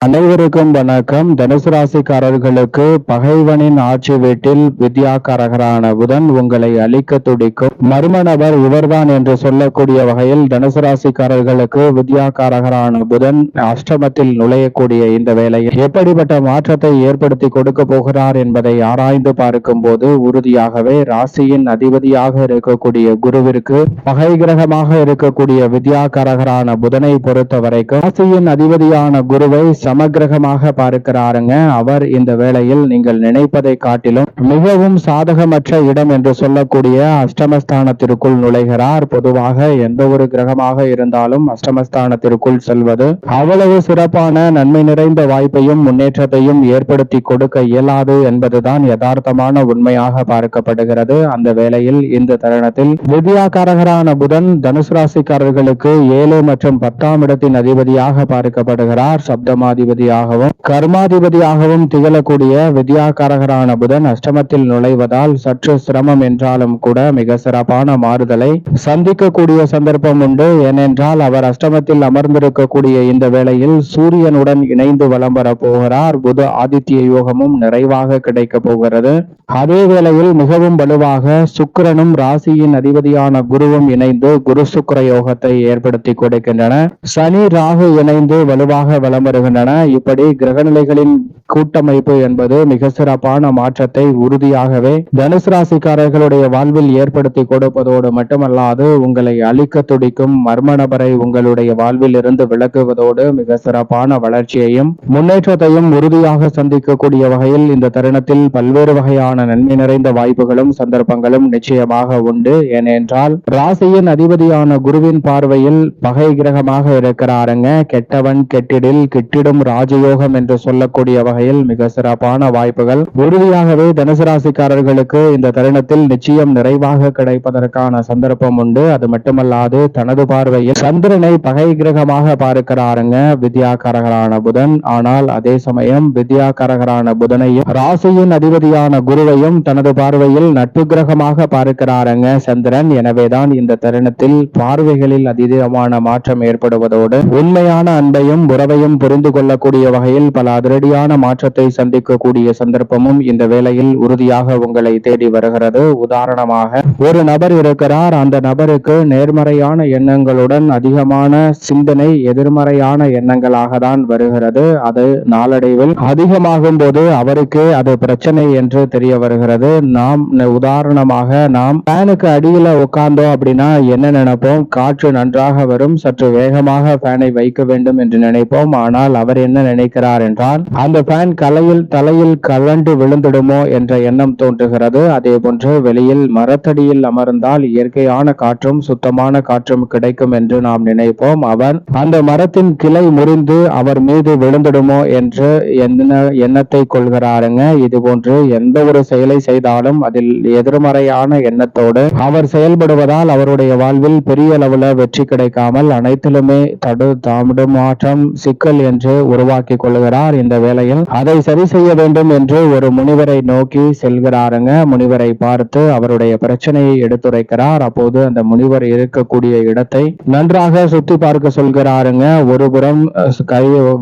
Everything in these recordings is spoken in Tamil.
அனைவருக்கும் வணக்கம். தனுசு ராசிக்காரர்களுக்கு பகைவனின் ஆட்சி வீட்டில் வித்யாகாரகரான புதன் உங்களை அழிக்க துடிக்கும் மர்ம நபர் இவர்தான் என்று சொல்லக்கூடிய வகையில் தனுசு ராசிக்காரர்களுக்கு வித்யாகாரகரான புதன் அஷ்டமத்தில் நுழையக்கூடிய இந்த வேளையில் எப்படிப்பட்ட மாற்றத்தை ஏற்படுத்தி கொடுக்க போகிறார் என்பதை ஆராய்ந்து பார்க்கும் போது உறுதியாகவே ராசியின் அதிபதியாக இருக்கக்கூடிய குருவிற்கு பகை கிரகமாக இருக்கக்கூடிய வித்யாகாரகரான புதனை பொறுத்த வரைக்கும் ராசியின் அதிபதியான குருவை சமகிரகமாக பார்க்கிறாருங்க. அவர் இந்த வேளையில் நீங்கள் நினைப்பதை காட்டிலும் மிகவும் சாதகமற்ற இடம் என்று சொல்லக்கூடிய அஷ்டமஸ்தானத்திற்குள் நுழைகிறார். பொதுவாக எந்த ஒரு கிரகமாக இருந்தாலும் அஷ்டமஸ்தானத்திற்குள் செல்வது அவ்வளவு சிறப்பான நன்மை நிறைந்த வாய்ப்பையும் முன்னேற்றத்தையும் ஏற்படுத்தி கொடுக்க இயலாது என்பதுதான் யதார்த்தமான உண்மையாக பார்க்கப்படுகிறது. அந்த வேளையில் இந்த தருணத்தில் வித்யாகாரகரான புதன் தனுசு ராசிக்காரர்களுக்கு 7 மற்றும் 10ஆம் இடத்தின் அதிபதியாக பார்க்கப்படுகிறார். சப்தமா அதிபதியாகவும் கர்மாதிபதியாகவும் திகழக்கூடிய வித்யாகாரகரான புதன் அஷ்டமத்தில் நுழைவதால் சற்று சிரமம் என்றாலும் கூட மிக சிறப்பான மாறுதலை சந்திக்கக்கூடிய சந்தர்ப்பம் உண்டு. ஏனென்றால் அவர் அஷ்டமத்தில் அமர்ந்திருக்கக்கூடிய இந்த வேளையில் சூரியனுடன் இணைந்து வலம் வர போகிறார். புத ஆதித்ய யோகமும் நிறைவாக கிடைக்க போகிறது. அதே வேளையில் மிகவும் வலுவாக சுக்கிரனும் ராசியின் அதிபதியான குருவும் இணைந்து குரு சுக்கிர யோகத்தை ஏற்படுத்தி கொடுக்கின்றன. சனி ராகு இணைந்து வலுவாக வலம் வருகின்றன. இப்படி கிரகநிலைகளின் கூட்டமைப்பு என்பது மிக சிறப்பான மாற்றத்தை உறுதியாகவே தனுசு ராசிக்காரர்களுடைய வாழ்வில் ஏற்படுத்தி கொடுப்பதோடு மட்டுமல்லாது உங்களை அழிக்க துடிக்கும் மர்ம நபரை உங்களுடைய வாழ்வில் இருந்து விலக்குவதோடு மிக சிறப்பான வளர்ச்சியையும் முன்னேற்றத்தையும் உறுதியாக சந்திக்கக்கூடிய வகையில் இந்த தருணத்தில் பல்வேறு வகையான நன்மை நிறைந்த வாய்ப்புகளும் சந்தர்ப்பங்களும் நிச்சயமாக உண்டு. ஏனென்றால் ராசியின் அதிபதியான குருவின் பார்வையில் பகை கிரகமாக இருக்கிறாருங்க. கெட்டவன் கெட்டிடில் கிட்டிடும் ராஜயோகம் என்று சொல்லக்கூடிய வகையில் மிக சிறப்பான வாய்ப்புகள் உறுதியாகவே தனுசு ராசிக்காரர்களுக்கு இந்த தருணத்தில் நிச்சயம் நிறைவாக கிடைப்பதற்கான சந்தர்ப்பம் உண்டு. அது மட்டுமல்லாது தனது பார்வையில் சந்திரனை பகை கிரகமாக பார்க்கிறாருங்க வித்யாகாரகரான புதன். ஆனால் அதே சமயம் வித்யாகாரகரான புதனையும் ராசியின் அதிபதியான குருவையும் தனது பார்வையில் நட்பு கிரகமாக பார்க்கிறாருங்க சந்திரன். எனவேதான் இந்த தருணத்தில் பார்வைகளில் அதீதமான மாற்றம் ஏற்படுவதோடு உண்மையான அன்பையும் உறவையும் புரிந்து கொள்ளக்கூடிய வகையில் பல அதிரடியான மாற்றத்தை சந்திக்கக்கூடிய சந்தர்ப்பமும் இந்த வேளையில் உறுதியாக உங்களை தேடி வருகிறது. உதாரணமாக ஒரு நபர் இருக்கிறார். அந்த நபருக்கு நேர்மறையான எண்ணங்களுடன் அதிகமான சிந்தனை எதிர்மறையான எண்ணங்களாக தான் வருகிறது. அது நாளடைவில் அதிகமாகும் போது அவருக்கு அது பிரச்சனை என்று தெரிய வருகிறது. நாம் உதாரணமாக நாம் ஃபேனுக்கு அடியில உட்கார்ந்தோம் அப்படின்னா என்ன நினைப்போம்? காற்று நன்றாக வரும், சற்று வேகமாக ஃபேனை வைக்க வேண்டும் என்று நினைப்போம். ஆனால் அவர் என்ன நினைக்கிறார் என்றால் அந்த ஃபேன் தலையில் கலண்டு விழுந்துடுமோ என்ற எண்ணம் தோன்றுகிறது. அதே போன்று வெளியில் மரத்தடியில் அமர்ந்தால் இயற்கையான காற்றும் சுத்தமான காற்றும் கிடைக்கும் என்று நாம் நினைப்போம். அவர் அந்த மரத்தின் கிளை முறிந்து அவர் மீது விழுந்துடுமோ என்று எண்ணத்தை கொள்கிறாருங்க. இது போன்று எந்த ஒரு செயலை செய்தாலும் அதில் எதிர்மறையான எண்ணத்தோடு அவர் செயல்படுவதால் அவருடைய வாழ்வில் பெரிய அளவுல வெற்றி கிடைக்காமல் அனைத்திலுமே தாமதமாற்றம் சிக்கல் என்று உருவாக்கி கொள்கிறார். இந்த வேளையில் அதை சரி செய்ய வேண்டும் என்று ஒரு முனிவரை நோக்கி செல்கிறாருங்க. முனிவரை பார்த்து அவருடைய பிரச்சனையை எடுத்துரைக்கிறார். அப்போது அந்த முனிவர் இருக்கக்கூடிய இடத்தை நன்றாக சுத்தி பார்க்க சொல்கிறாருங்க. ஒருபுறம்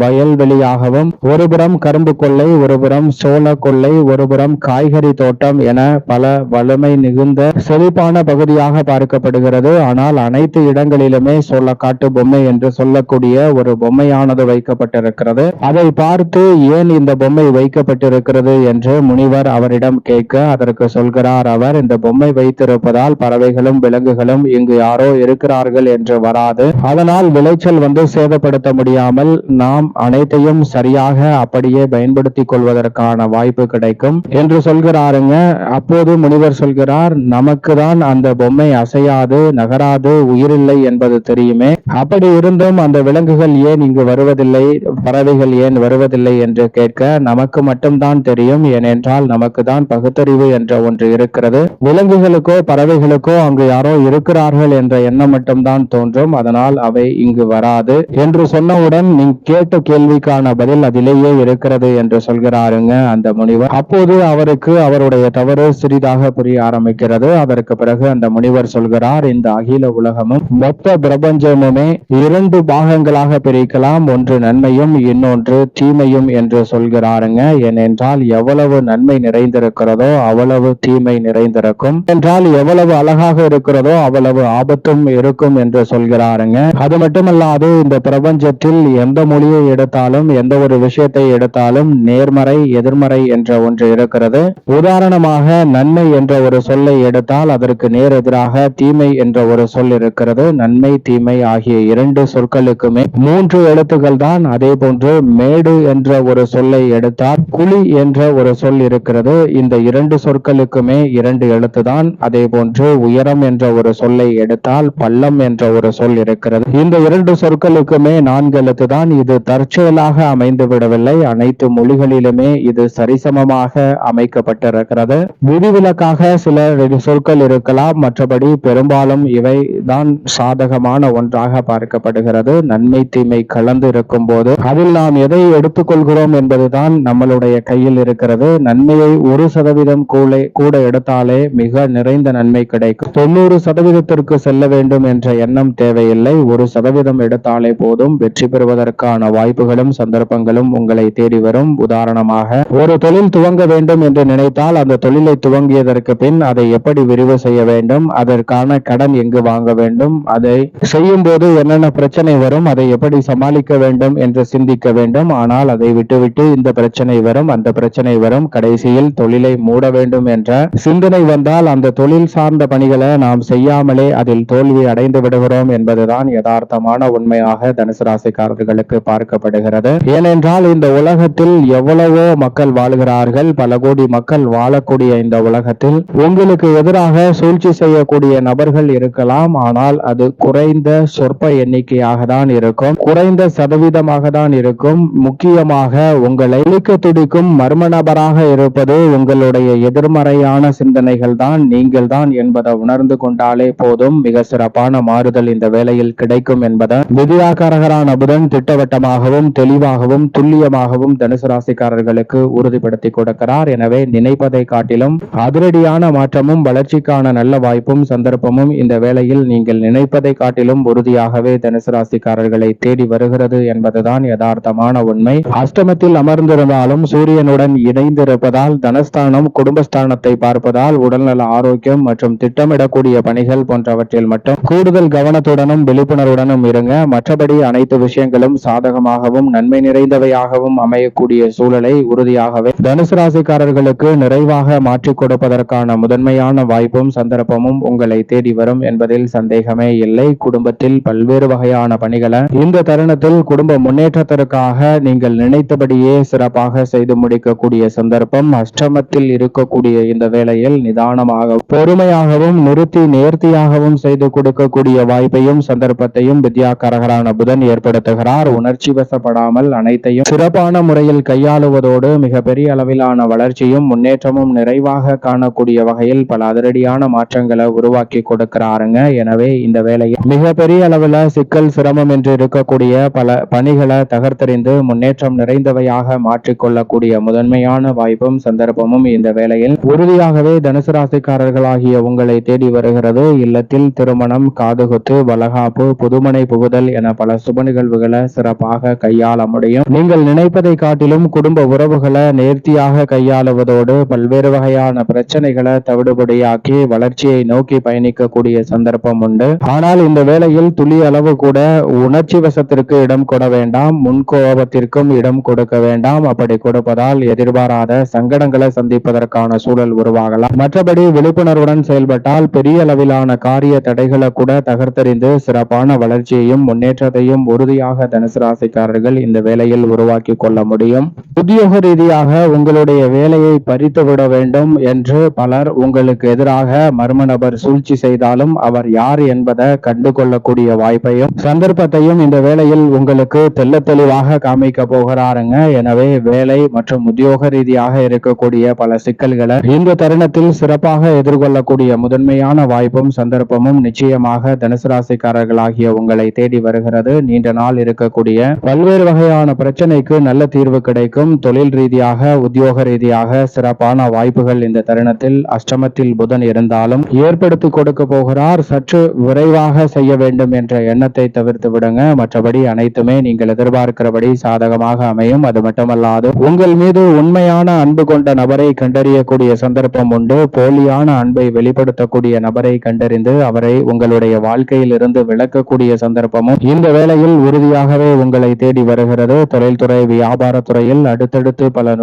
வயல்வெளியாகவும், ஒருபுறம் கரும்பு கொள்ளை, ஒருபுறம் சோள கொள்ளை, ஒருபுறம் காய்கறி தோட்டம் என பல வலிமை மிகுந்த செழிப்பான பகுதியாக பார்க்கப்படுகிறது. ஆனால் அனைத்து இடங்களிலுமே சோளக்காட்டு பொம்மை என்று சொல்லக்கூடிய ஒரு பொம்மையானது வைக்கப்பட்டிருக்கிறது. அதை பார்த்து ஏன் இந்த பொம்மை வைக்கப்பட்டிருக்கிறது என்று முனிவர் அவரிடம் கேட்க அதற்கு சொல்கிறார் அவர், இந்த பொம்மை வைத்திருப்பதால் பறவைகளும் விலங்குகளும் இங்கு யாரோ இருக்கிறார்கள் என்று வராது. அதனால் விளைச்சல் சேதப்படுத்த முடியாமல் நாம் அனைத்தையும் சரியாக அப்படியே பயன்படுத்திக் கொள்வதற்கான வாய்ப்பு கிடைக்கும் என்று சொல்கிறாருங்க. அப்போது முனிவர் சொல்கிறார், நமக்கு தான் அந்த பொம்மை அசையாது நகராது உயிரில்லை என்பது தெரியுமே, அப்படி இருந்தும் அந்த விலங்குகள் ஏன் இங்கு வருவதில்லை, பறவைகள் ஏன் வருவதில்லை என்று கேட்க நமக்கு மட்டும்தான் தெரியும். ஏனென்றால் நமக்கு தான் பகுத்தறிவு என்ற ஒன்று இருக்கிறது. விலங்குகளுக்கோ பறவைகளுக்கோ அங்கு யாரோ இருக்கிறார்கள் என்ற எண்ணம் மட்டும்தான் தோன்றும். அதனால் அவை இங்கு வராது என்று சொன்னவுடன் நீ கேட்ட கேள்விக்கான பதில் அதிலேயே இருக்கிறது என்று சொல்கிறாருங்க அந்த முனிவர். அப்போது அவருக்கு அவருடைய தவறு சிறிதாக புரிய ஆரம்பிக்கிறது. அதற்கு பிறகு அந்த முனிவர் சொல்கிறார், இந்த அகில உலகமும் மொத்த பிரபஞ்சமுமே 2 பாகங்களாக பிரிக்கலாம். ஒன்று நன்மையும் நன்மையும் இன்னொன்று தீமையும் என்று சொல்கிறாருங்க. ஏனென்றால் எவ்வளவு நன்மை நிறைந்திருக்கிறதோ அவ்வளவு தீமை நிறைந்திருக்கும், என்றால் எவ்வளவு அழகாக இருக்கிறதோ அவ்வளவு ஆபத்தும் இருக்கும் என்று சொல்கிறாருங்க. அது மட்டுமல்லாது இந்த பிரபஞ்சத்தில் எந்த மொழியை எடுத்தாலும் எந்த ஒரு விஷயத்தை எடுத்தாலும் நேர்மறை எதிர்மறை என்ற ஒன்று இருக்கிறது. உதாரணமாக நன்மை என்ற ஒரு சொல்லை எடுத்தால் அதற்கு நேர் எதிராக தீமை என்ற ஒரு சொல் இருக்கிறது. நன்மை தீமை ஆகிய இரண்டு சொற்களுக்குமே 3 எழுத்துக்கள் தான். அதே போன்று மேடு என்ற ஒரு சொல்லை எடுத்தால் குழி என்ற ஒரு சொல் இருக்கிறது. இந்த 2 சொற்களுக்குமே 2 எழுத்து தான். அதே போன்று உயரம் என்ற ஒரு சொல்லை எடுத்தால் பள்ளம் என்ற ஒரு சொல் இருக்கிறது. இந்த 2 சொற்களுக்குமே 4 எழுத்து தான். இது தற்செயலாக அமைந்து விடவில்லை, அனைத்து மொழிகளிலுமே இது சரிசமமாக அமைக்கப்பட்டிருக்கிறது. விதிவிலக்காக சில சொற்கள் இருக்கலாம், மற்றபடி பெரும்பாலும் இவை தான் சாதகமான ஒன்றாக பார்க்கப்படுகிறது. நன்மை தீமை கலந்து இருக்கும் போது அதில் நாம் எதை எடுத்துக்கொள்கிறோம் என்பதுதான் நம்மளுடைய கையில் இருக்கிறது. நன்மையை 1% கூட எடுத்தாலே மிக நிறைந்த நன்மை கிடைக்கும். 90% செல்ல வேண்டும் என்ற எண்ணம் தேவையில்லை. 1% எடுத்தாலே போதும். வெற்றி பெறுவதற்கான வாய்ப்புகளும் சந்தர்ப்பங்களும் உங்களை தேடி வரும். உதாரணமாக ஒரு தொழில் துவங்க வேண்டும் என்று நினைத்தால் அந்த தொழிலை துவங்கியதற்கு பின் அதை எப்படி விரிவு செய்ய வேண்டும், அதற்கான கடன் எங்கு வாங்க வேண்டும், அதை செய்யும் போது என்னென்ன பிரச்சனை வரும், அதை எப்படி சமாளிக்க வேண்டும் என்று சிந்திக்க வேண்டும். ஆனால் அதை விட்டுவிட்டு இந்த பிரச்சனை வரும் அந்த பிரச்சனை வரும், கடைசியில் தொழிலை மூட வேண்டும் என்ற சிந்தனை வந்தால் அந்த தொழில் சார்ந்த பணிகளை நாம் செய்யாமலே அதில் தோல்வி அடைந்து விடுகிறோம் என்பதுதான் யதார்த்தமான உண்மையாக தனுசு ராசிக்காரர்களுக்கு பார்க்கப்படுகிறது. ஏனென்றால் இந்த உலகத்தில் எவ்வளவோ மக்கள் வாழ்கிறார்கள். பல கோடி மக்கள் வாழக்கூடிய இந்த உலகத்தில் உங்களுக்கு எதிராக சூழ்ச்சி செய்யக்கூடிய நபர்கள் இருக்கலாம். ஆனால் அது குறைந்த சொற்ப எண்ணிக்கையாக தான் இருக்கும், குறைந்த சதவீதமாக தான் இருக்கும். முக்கியமாக உங்களை இழுக்க துடிக்கும் மர்ம நபராக இருப்பது உங்களுடைய எதிர்மறையான சிந்தனைகள் தான், நீங்கள் தான் என்பதை உணர்ந்து கொண்டாலே போதும். மிக சிறப்பான மாறுதல் இந்த வேளையில் கிடைக்கும் என்பதை விதியாகாரகரான புதன் திட்டவட்டமாகவும் தெளிவாகவும் துல்லியமாகவும் தனுசு ராசிக்காரர்களுக்கு உறுதிப்படுத்தி கொடுக்கிறார். எனவே நினைப்பதை காட்டிலும் அதிரடியான மாற்றமும் வளர்ச்சிக்கான நல்ல வாய்ப்பும் சந்தர்ப்பமும் இந்த வேளையில் நீங்கள் நினைப்பதை காட்டிலும் உறுதியாகவே தனுசு ராசிக்காரர்களை தேடி வருகிறது என்பதுதான் யதார்த்தமான உண்மை. அஷ்டமத்தில் அமர்ந்திருந்தாலும் சூரியனுடன் இணைந்திருப்பதால் தனஸ்தானம் குடும்பஸ்தானத்தை பார்ப்பதால் உடல்நல ஆரோக்கியம் மற்றும் திட்டமிடக்கூடிய பணிகள் போன்றவற்றில் மட்டும் கூடுதல் கவனத்துடனும் விழிப்புணர்வுடனும் இருங்க. மற்றபடி அனைத்து விஷயங்களும் சாதகமாகவும் நன்மை நிறைந்தவையாகவும் அமையக்கூடிய சூழலை உறுதியாகவே தனுசு ராசிக்காரர்களுக்கு நிறைவாக மாற்றிக் கொடுப்பதற்கான முதன்மையான வாய்ப்பும் சந்தர்ப்பமும் உங்களை தேடி வரும் என்பதில் சந்தேகமே இல்லை. குடும்பத்தில் பல்வேறு வகையான பணிகளை இந்த தருணத்தில் குடும்ப முன்னேற்றத்திற்காக நீங்கள் நினைத்தபடியே சிறப்பாக செய்து முடிக்கக்கூடிய சந்தர்ப்பம். அஷ்டமத்தில் இருக்கக்கூடிய இந்த வேளையில் நிதானமாக பொறுமையாகவும் நிறுத்தி நேர்த்தியாகவும் செய்து கொடுக்கக்கூடிய வாய்ப்பையும் சந்தர்ப்பத்தையும் வித்யாகாரகரான புதன் ஏற்படுத்துகிறார். உணர்ச்சி வசப்படாமல் அனைத்தையும் சிறப்பான முறையில் கையாளுவதோடு மிகப்பெரிய அளவிலான வளர்ச்சியும் முன்னேற்றமும் நிறைவாக காணக்கூடிய வகையில் பல அதிரடியான மாற்றங்களை உருவாக்கி கொடுக்கிறாருங்க. எனவே இந்த வேளையில் மிகப்பெரிய அளவில் சிக்கல் சிரமம் என்று இருக்கக்கூடிய பல பணிகளை தகர்த்தெறிந்து முன்னேற்றம் நிறைந்தவையாக மாற்றிக்கொள்ளக்கூடிய முதன்மையான வாய்ப்பும் சந்தர்ப்பமும் இந்த வேளையில் உறுதியாகவே தனுசு ராசிக்காரர்களாகிய உங்களை தேடி வருகிறது. இல்லத்தில் திருமணம், காதுகுத்து, வளகாப்பு, புதுமனை புகுதல் என பல சுப நிகழ்வுகளை சிறப்பாக கையாள முடியும். நீங்கள் நினைப்பதை காட்டிலும் குடும்ப உறவுகளை நேர்த்தியாக கையாளுவதோடு பல்வேறு வகையான பிரச்சனைகளை தவிடுபடியாக்கி வளர்ச்சியை நோக்கி பயணிக்கக்கூடிய சந்தர்ப்பம் உண்டு. ஆனால் இந்த வேளையில் துளி அளவு கூட உணர்ச்சி வசத்திற்கு இடம் கொட வேண்டாம், முன்கோபத்திற்கும் இடம் கொடுக்க வேண்டாம். அப்படி கொடுப்பதால் எதிர்பாராத சங்கடங்களை சந்திப்பதற்கான சூழல் உருவாகலாம். மற்றபடி விழிப்புணர்வுடன் செயல்பட்டால் பெரிய அளவிலான காரிய தடைகளை கூட தகர்த்தெறிந்து சிறப்பான வளர்ச்சியையும் முன்னேற்றத்தையும் உறுதியாக தனுசு ராசிக்காரர்கள் இந்த வேளையில் உருவாக்கி கொள்ள முடியும். உத்தியோக ரீதியாக உங்களுடைய வேலையை பறித்து விட வேண்டும் என்று பலர் உங்களுக்கு எதிராக மர்ம நபர் சூழ்ச்சி செய்தாலும் அவர் யார் என்பதை கண்டு கொள்ளக்கூடிய வாய்ப்பையும் சந்தர்ப்பத்தையும் இந்த வேளையில் உங்களுக்கு தெள்ள தெளிவாக காமிக்க போகிறாருங்க. எனவே வேலை மற்றும் உத்தியோக ரீதியாக இருக்கக்கூடிய பல சிக்கல்களை இந்த தருணத்தில் சிறப்பாக எதிர்கொள்ளக்கூடிய முதன்மையான வாய்ப்பும் சந்தர்ப்பமும் நிச்சயமாக தனுசு ராசிக்காரர்களாகிய உங்களை தேடி வருகிறது. நீண்ட நாள் இருக்கக்கூடிய பல்வேறு வகையான பிரச்சனைக்கு நல்ல தீர்வு கிடைக்கும். தொழில் ரீதியாக உத்தியோக ரீதியாக சிறப்பான வாய்ப்புகள் இந்த தருணத்தில் அஷ்டமத்தில் புதன் இருந்தாலும் ஏற்படுத்தி கொடுக்க போகிறார். சற்று விரைவாக செய்ய வேண்டும் என்ற எண்ணத்தை தவிர்த்து விடுங்க. மற்றபடி அனைத்துமே நீங்கள் எதிர்பார்த்த எதிர்பார்க்கிறபடி சாதகமாக அமையும். அது மட்டுமல்லாது உங்கள் மீது உண்மையான அன்பு கொண்ட நபரை கண்டறியக்கூடிய சந்தர்ப்பம் உண்டு. போலியான அன்பை வெளிப்படுத்தக்கூடிய நபரை கண்டறிந்து அவரை உங்களுடைய வாழ்க்கையில் இருந்து விலக்கக்கூடிய சந்தர்ப்பமும் இந்த வேளையில் உறுதியாகவே உங்களை தேடி வருகிறது. தொழில்துறை வியாபாரத்துறையில் அடுத்தடுத்து பல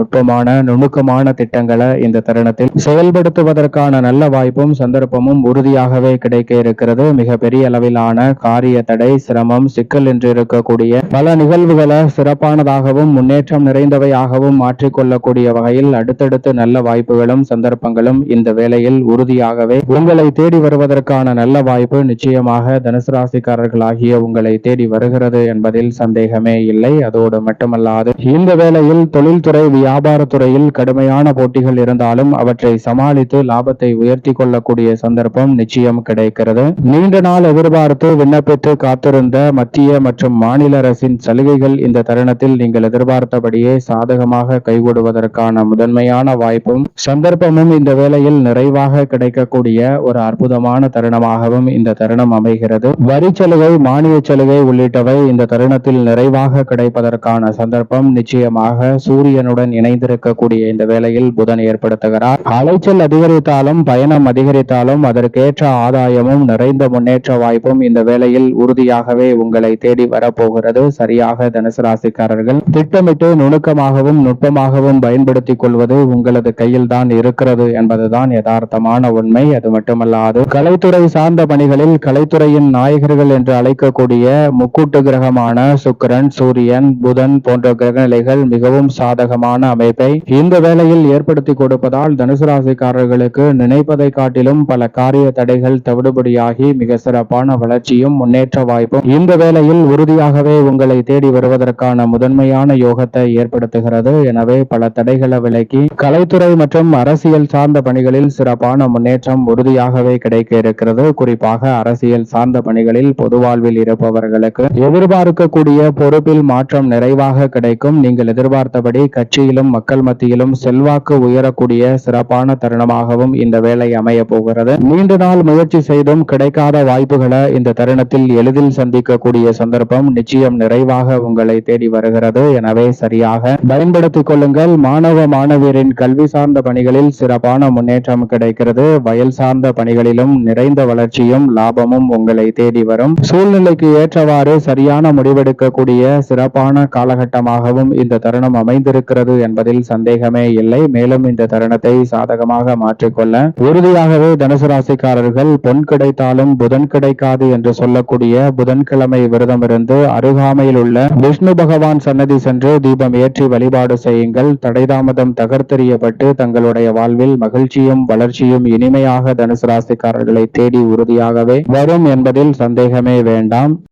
நுணுக்கமான திட்டங்களை இந்த தருணத்தில் செயல்படுத்துவதற்கான நல்ல வாய்ப்பும் சந்தர்ப்பமும் உறுதியாகவே கிடைக்க இருக்கிறது. மிக பெரிய அளவிலான காரிய தடை, சிரமம், சிக்கல் என்று இருக்கக்கூடிய பல நிகழ்வுகளை சிறப்பானதாகவும் முன்னேற்றம் நிறைந்தவையாகவும் மாற்றிக்கொள்ளக்கூடிய வகையில் அடுத்தடுத்து நல்ல வாய்ப்புகளும் சந்தர்ப்பங்களும் இந்த வேளையில் உறுதியாகவே உங்களை தேடி வருவதற்கான நல்ல வாய்ப்பு நிச்சயமாக தனுசு ராசிக்காரர்களாகிய உங்களை தேடி வருகிறது என்பதில் சந்தேகமே இல்லை. அதோடு மட்டுமல்லாது இந்த வேளையில் தொழில்துறை வியாபாரத்துறையில் கடுமையான போட்டிகள் இருந்தாலும் அவற்றை சமாளித்து லாபத்தை உயர்த்தி கொள்ளக்கூடிய சந்தர்ப்பம் நிச்சயம் கிடைக்கிறது. நீண்ட நாள் எதிர்பார்த்து விண்ணப்பித்து காத்திருந்த மத்திய மற்றும் மாநில அரசின் சலுகைகள் இந்த தருணத்தில் நீங்கள் எதிர்பார்த்தபடியே சாதகமாக கைகூடுவதற்கான முதன்மையான வாய்ப்பும் சந்தர்ப்பமும் இந்த வேளையில் நிறைவாக கிடைக்கக்கூடிய ஒரு அற்புதமான தருணமாகவும் இந்த தருணம் அமைகிறது. வரி சலுகை, மானிய சலுகை உள்ளிட்டவை இந்த தருணத்தில் நிறைவாக கிடைப்பதற்கான சந்தர்ப்பம் நிச்சயமாக சூரியனுடன் இணைந்திருக்கக்கூடிய இந்த வேளையில் புதன் ஏற்படுத்துகிறார். அலைச்சல் அதிகரித்தாலும் பயணம் அதிகரித்தாலும் அதற்கேற்ற ஆதாயமும் நிறைந்த முன்னேற்ற வாய்ப்பும் இந்த வேளையில் உறுதியாகவே உங்களை தேடி வரப்போகிறது. சரியாக தனுசு ராசிக்காரர்கள் திட்டமிட்டு நுணுக்கமாகவும் நுட்பமாகவும் பயன்படுத்திக் கொள்வது உங்களது கையில் தான் இருக்கிறது என்பதுதான் யதார்த்தமான உண்மை. அது மட்டுமல்லாது கலைத்துறை சார்ந்த பணிகளில் கலைத்துறையின் நாயகர்கள் என்று அழைக்கக்கூடிய முக்கூட்டு கிரகமான சுக்கிரன், சூரியன், புதன் போன்ற கிரகநிலைகள் மிகவும் சாதகமான அமைப்பை இந்த வேளையில் ஏற்படுத்தி கொடுப்பதால் தனுசு ராசிக்காரர்களுக்கு நினைப்பதை காட்டிலும் பல காரிய தடைகள் தவிடுபடியாகி மிக சிறப்பான வளர்ச்சியும் முன்னேற்ற வாய்ப்பும் இந்த வேளையில் உறுதியாகவே உங்களை தேடி வருவதற்கான முதன்மையான யோகத்தை ஏற்படுத்துகிறது. எனவே பல தடைகளை விலக்கி கலைத்துறை மற்றும் அரசியல் சார்ந்த பணிகளில் சிறப்பான முன்னேற்றம் உறுதியாகவே கிடைக்க இருக்கிறது. குறிப்பாக அரசியல் சார்ந்த பணிகளில் பொது வாழ்வில் இருப்பவர்களுக்கு எதிர்பார்க்கக்கூடிய பொறுப்பில் மாற்றம் நிறைவாக கிடைக்கும். நீங்கள் எதிர்பார்த்தபடி கட்சியிலும் மக்கள் மத்தியிலும் செல்வாக்கு உயரக்கூடிய சிறப்பான தருணமாகவும் இந்த வேலை அமைய போகிறது. நீண்ட நாள் முயற்சி செய்தும் கிடைக்காத வாய்ப்புகளை இந்த தருணத்தில் எளிதில் சந்திக்கக்கூடிய சந்தர்ப்பம் நிச்சயம் நிறைவாக உங்களை தேடி வருகிறது. எனவே சரியாக பயன்படுத்திக் கொள்ளுங்கள். மாணவ மாணவியரின் கல்வி சார்ந்த பணிகளில் சிறப்பான முன்னேற்றம் கிடைக்கிறது. வயல் சார்ந்த பணிகளிலும் நிறைந்த வளர்ச்சியும் லாபமும் உங்களை தேடி வரும். சூழ்நிலைக்கு ஏற்றவாறு சரியான முடிவெடுக்கக்கூடிய சிறப்பான காலகட்டமாகவும் இந்த தருணம் அமைந்திருக்கிறது என்பதில் சந்தேகமே இல்லை. மேலும் இந்த தருணத்தை சாதகமாக மாற்றிக்கொள்ள உறுதியாகவே தனுசு ராசிக்காரர்கள் பொன் கிடைத்தாலும் புதன் கிடைக்காது என்று சொல்லக்கூடிய புதன்கிழமை விரதம் இருந்து அருகாமையில் உள்ள விஷ்ணு பகவான் சன்னதி சென்று தீபம் ஏற்றி வழிபாடு செய்யுங்கள். தடைதாமதம் தகர்த்தெறியப்பட்டு தங்களுடைய வாழ்வில் மகிழ்ச்சியும் வளர்ச்சியும் இனிமையாக தனுசு ராசிக்காரர்களை தேடி உறுதியாகவே வரும் என்பதில் சந்தேகமே வேண்டாம்.